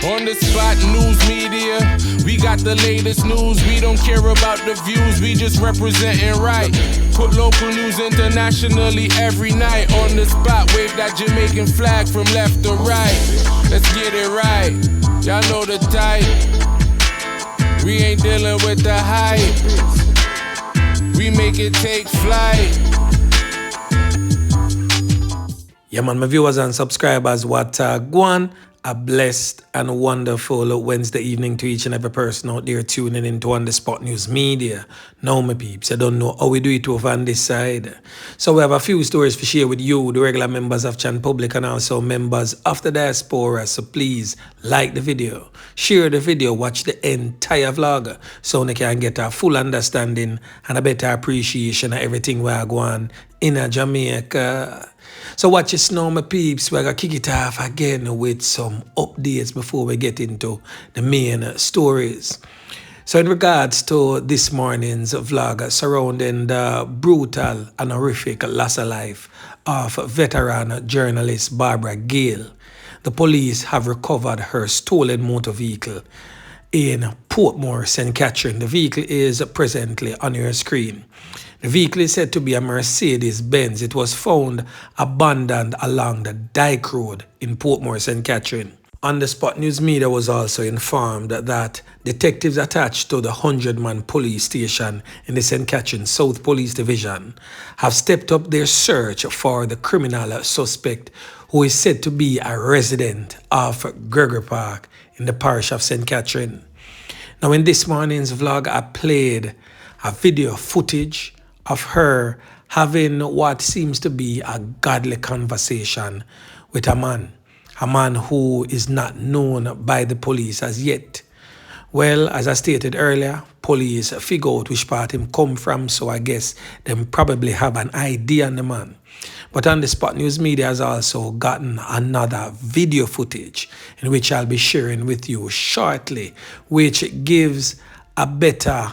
On the spot news media, we got the latest news. We don't care about the views, we just representing right. Put local news internationally every night. On the spot, wave that Jamaican flag from left to right. Let's get it right, y'all know the type. We ain't dealing with the hype, we make it take flight. Yeah man, my viewers and subscribers, what go on? A blessed and wonderful Wednesday evening to each and every person out there tuning into On The Spot News Media. Now, my peeps, I don't know how we do it over on this side. So we have a few stories to share with you, the regular members of Chan Public and also members of the diaspora. So please like the video, share the video, watch the entire vlog so you can get a full understanding and a better appreciation of everything we are going in Jamaica. So watch this now, my peeps. We're going to kick it off again with some updates before we get into the main stories. So in regards to this morning's vlog surrounding the brutal and horrific loss of life of veteran journalist Barbara Gayle, the police have recovered her stolen motor vehicle in Portmore, St. Catherine. The vehicle is presently on your screen. The vehicle is said to be a Mercedes-Benz. It was found abandoned along the Dyke Road in Portmore, St. Catherine. On the Spot News Media was also informed that detectives attached to the 100-man police station in the St. Catherine South Police Division have stepped up their search for the criminal suspect who is said to be a resident of Gregory Park in the parish of St. Catherine. Now in this morning's vlog, I played a video footage of her having what seems to be a godly conversation with a man who is not known by the police as yet. Well, as I stated earlier, police figure out which part him come from, so I guess them probably have an idea on the man. But On The Spot News Media has also gotten another video footage in which I'll be sharing with you shortly, which gives a better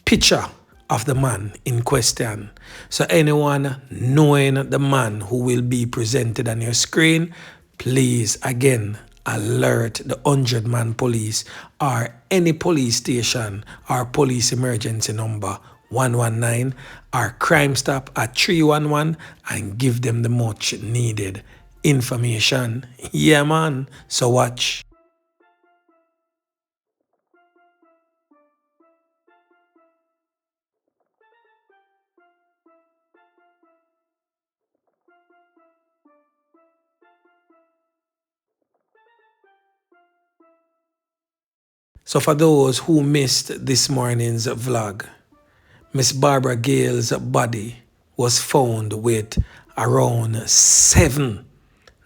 picture of the man in question. So anyone knowing the man who will be presented on your screen, please again alert the 100-man police or any police station or police emergency number 119 or Crime Stop at 311 and give them the much needed information. Yeah man, so watch. So for those who missed this morning's vlog, Miss Barbara Gayle's body was found with around 7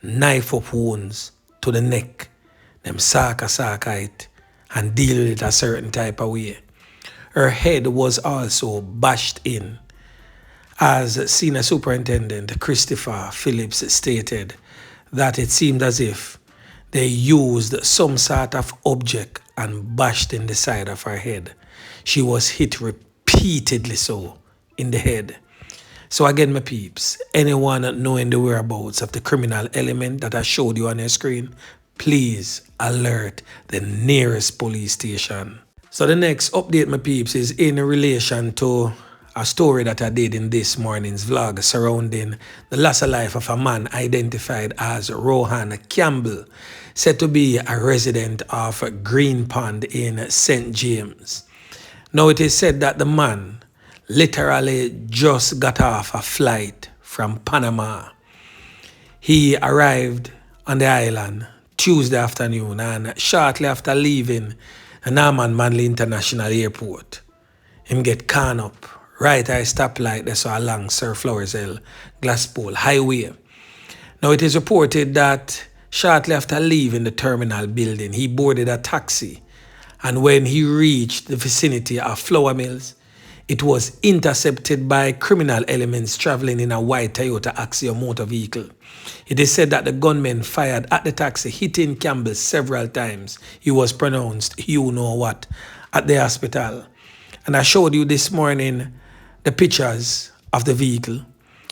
knife-up wounds to the neck. Them saka it and deal with it a certain type of way. Her head was also bashed in. As Senior Superintendent Christopher Phillips stated, that it seemed as if they used some sort of object and bashed in the side of her head. She was hit repeatedly so in the head. So again, my peeps, anyone knowing the whereabouts of the criminal element that I showed you on your screen, please alert the nearest police station. So the next update, my peeps, is in relation to a story that I did in this morning's vlog surrounding the loss of life of a man identified as Rohan Campbell, said to be a resident of Green Pond in St. James. Now it is said that the man literally just got off a flight from Panama. He arrived on the island Tuesday afternoon and shortly after leaving the Norman Manley International Airport, him get caught up right at a stoplight that's along Sir Floresville Glasspool Highway. Now it is reported that shortly after leaving the terminal building, he boarded a taxi, and when he reached the vicinity of Flour Mills, it was intercepted by criminal elements traveling in a white Toyota Axio motor vehicle. It is said that the gunmen fired at the taxi, hitting Campbell several times. He was pronounced you know what at the hospital. And I showed you this morning the pictures of the vehicle.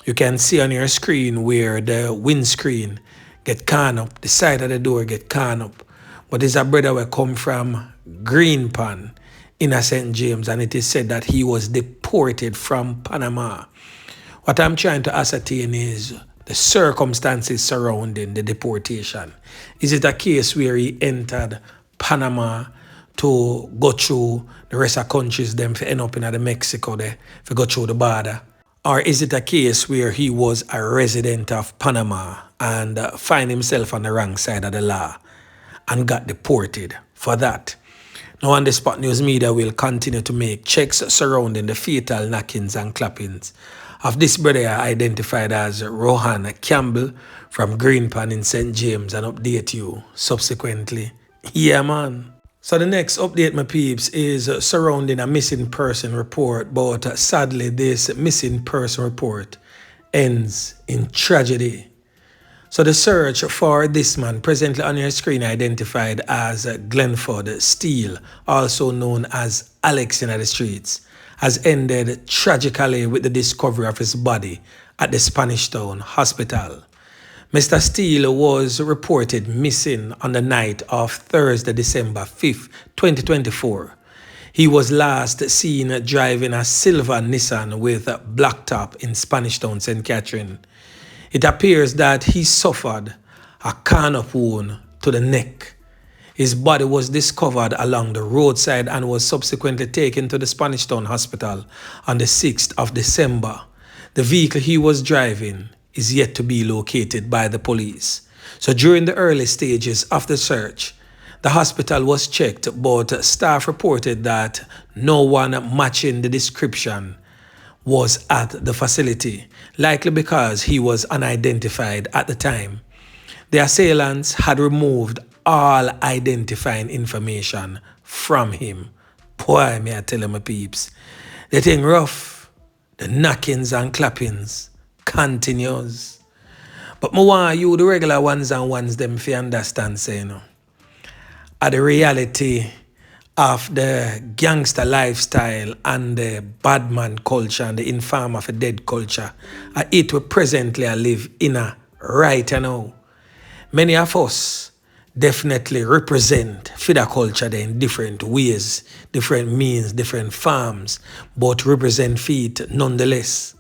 You can see on your screen where the windscreen get torn up, the side of the door get torn up. but is a brother who come from Greenpan in a St. James, and it is said that he was deported from Panama. What I'm trying to ascertain is the circumstances surrounding the deportation. Is it a case where he entered Panama to go through the rest of countries, them to end up in the Mexico there, to go through the border? Or is it a case where he was a resident of Panama and find himself on the wrong side of the law and got deported for that? Now, on the Spot News Media will continue to make checks surrounding the fatal knockings and clappings of this brother identified as Rohan Campbell from Greenpan in St. James and update you subsequently. Yeah, man. So the next update, my peeps, is surrounding a missing person report, but sadly this missing person report ends in tragedy. So the search for this man, presently on your screen identified as Glenford Steele, also known as Alex in the streets, has ended tragically with the discovery of his body at the Spanish Town Hospital. Mr. Steele was reported missing on the night of Thursday, December 5th, 2024. He was last seen driving a silver Nissan with a black top in Spanish Town, St. Catherine. It appears that he suffered a carnop wound to the neck. His body was discovered along the roadside and was subsequently taken to the Spanish Town Hospital on the 6th of December. The vehicle he was driving is yet to be located by the police. So during the early stages of the search, the hospital was checked, but staff reported that no one matching the description was at the facility, likely because he was unidentified at the time. The assailants had removed all identifying information from him. Boy, may I tell you, my peeps, the thing rough, the knockings and clappings continues. But I want you, the regular ones and ones, them if you understand, say, you know, are the reality of the gangster lifestyle and the badman culture and the infam of a dead culture, it we presently live in a right now. Many of us definitely represent for the culture in different ways, different means, different forms, but represent feet nonetheless.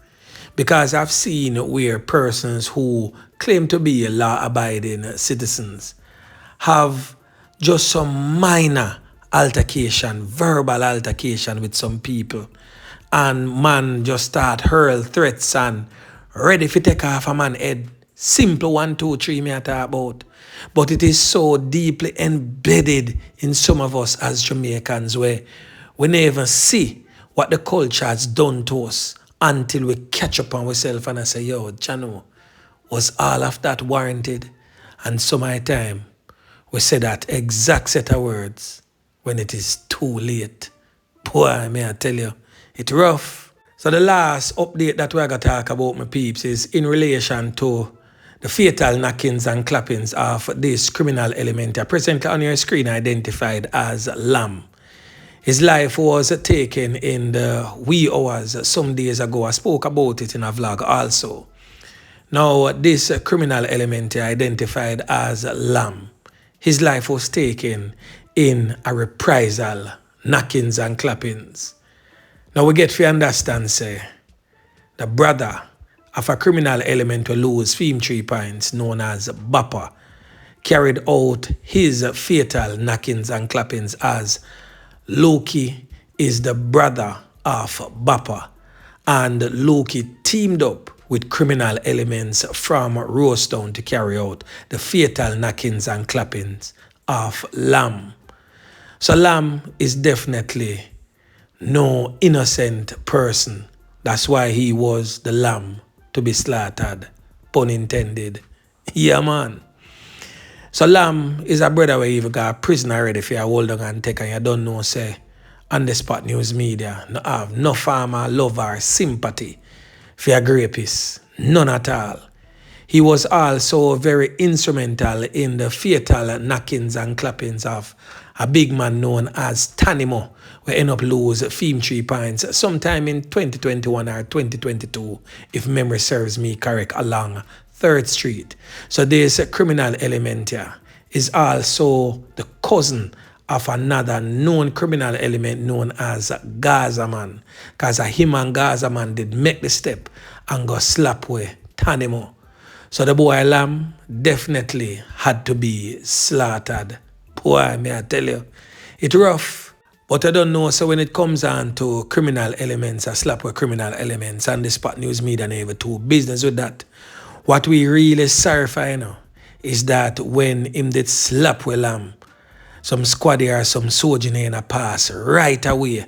Because I've seen where persons who claim to be law-abiding citizens have just some minor altercation, verbal altercation with some people, and man just start hurl threats and ready to take off a man's head. Simple 1, 2, 3 me I talk about. But it is so deeply embedded in some of us as Jamaicans where we never see what the culture has done to us until we catch up on ourselves and I say, yo, Chano, was all of that warranted? And some of the time, we say that exact set of words when it is too late. Boy, may I tell you, it's rough. So the last update that we're going to talk about, my peeps, is in relation to the fatal knockings and clappings of this criminal element presently on your screen identified as Lamb. His life was taken in the wee hours some days ago. I spoke about it in a vlog also. Now, this criminal element identified as Lamb, his life was taken in a reprisal, knockings and clappings. Now we get to understand, say, the brother of a criminal element who lose 3 points known as Bappa carried out his fatal knockings and clappings as Loki is the brother of Bappa, and Loki teamed up with criminal elements from Rosestown to carry out the fatal knockings and clappings of Lamb. So Lamb is definitely no innocent person. That's why he was the lamb to be slaughtered, pun intended. Yeah, man. So Lamb is a brother where you got a prison already for you hold on and take, and you don't know, say, on the Spot News Media, no have no farmer, love or sympathy for a rapist. None at all. He was also very instrumental in the fatal knockings and clappings of a big man known as Tanimo, who end up lose 3 points sometime in 2021 or 2022, if memory serves me correct, along 3rd Street. So this criminal element here is also the cousin of another known criminal element known as Gaza Man. Because him and Gaza Man did make the step and go slap away Tanimo. So the boy lamb definitely had to be slaughtered. Boy, may I tell you, it's rough. But I don't know, so when it comes on to criminal elements, I slap with criminal elements, and the Spot News Media never do business with that. What we really sorry for, is that when him did slap with lamb, some squaddy or some soldier in a pass right away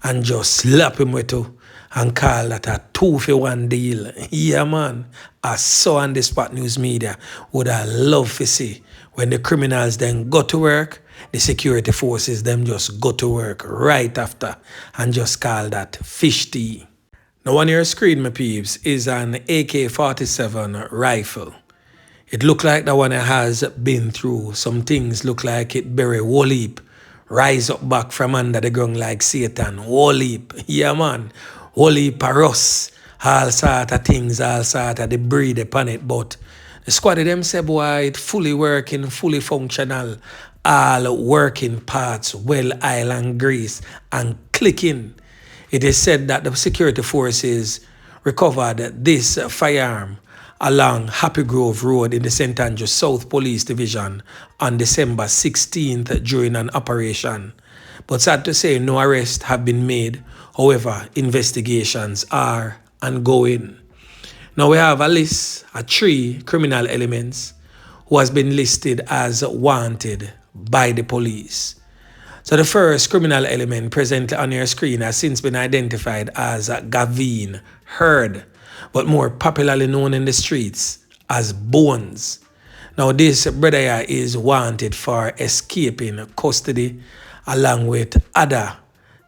and just slap him with two and call that a 2-for-1 deal. Yeah, man. I saw on the Spot News Media would I love to see when the criminals then go to work, the security forces them just go to work right after and just call that fish tea. Now on your screen, my peeps, is an AK-47 rifle. It look like that one has been through some things. Look like it bury whole heap. Rise up back from under the ground like Satan. Whole heap. Yeah, man. Whole heap of rust. All sort of things, all sort of debris upon it. But the squad of them say, boy, it fully working, fully functional. All working parts, well oil and grease and clicking. It is said that the security forces recovered this firearm along Happy Grove Road in the St. Andrew South Police Division on December 16th during an operation. But sad to say, no arrests have been made. However, investigations are ongoing. Now we have a list of 3 criminal elements who has been listed as wanted by the police. So the first criminal element presently on your screen has since been identified as Gavin Hurd, but more popularly known in the streets as Bones. Now this brother is wanted for escaping custody along with other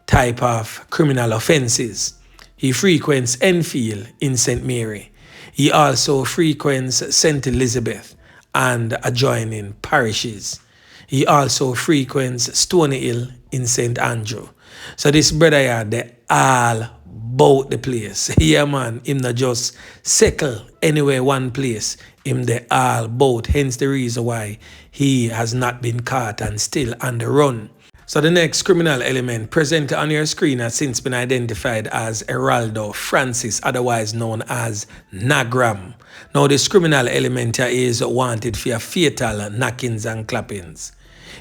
type of criminal offenses. He frequents Enfield in St. Mary. He also frequents St. Elizabeth and adjoining parishes. He also frequents Stony Hill in St. Andrew. So this brother, they all about the place. Yeah, man, him not just settle anywhere one place. Him they all about, hence the reason why he has not been caught and still on the run. So the next criminal element present on your screen has since been identified as Heraldo Francis, otherwise known as Nagram. Now this criminal element here is wanted for fatal knockings and clappings.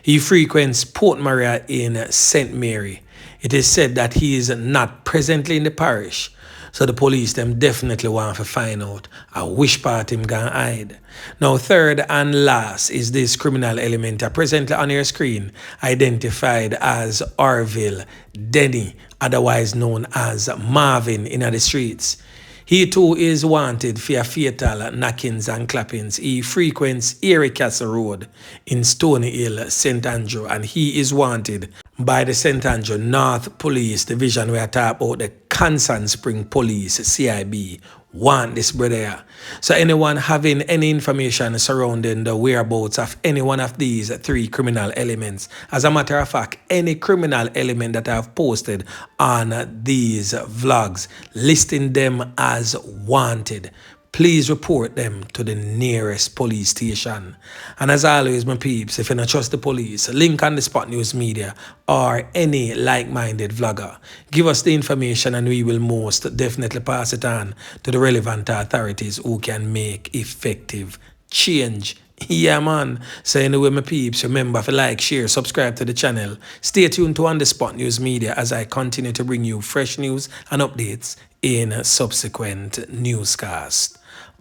He frequents Port Maria in St. Mary. It is said that he is not presently in the parish, so the police them definitely want to find out which part him gonna hide. Now third and last is this criminal element presently on your screen, identified as Orville Denny, otherwise known as Marvin in the streets. He too is wanted for fatal knockings and clappings. He frequents Erie Castle Road in Stony Hill, St. Andrew, and he is wanted by the St. Andrew North Police Division, where I talk about the Constant Spring Police, CIB, want this brother. So anyone having any information surrounding the whereabouts of any one of these 3 criminal elements, as a matter of fact, any criminal element that I have posted on these vlogs, listing them as wanted, please report them to the nearest police station. And as always, my peeps, if you don't trust the police, link on the Spot News Media or any like-minded vlogger. Give us the information and we will most definitely pass it on to the relevant authorities who can make effective change. Yeah, man. So anyway, my peeps, remember to like, share, subscribe to the channel. Stay tuned to On The Spot News Media as I continue to bring you fresh news and updates in subsequent newscasts.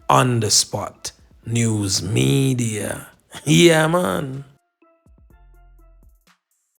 On The Spot News Media. Yeah, man.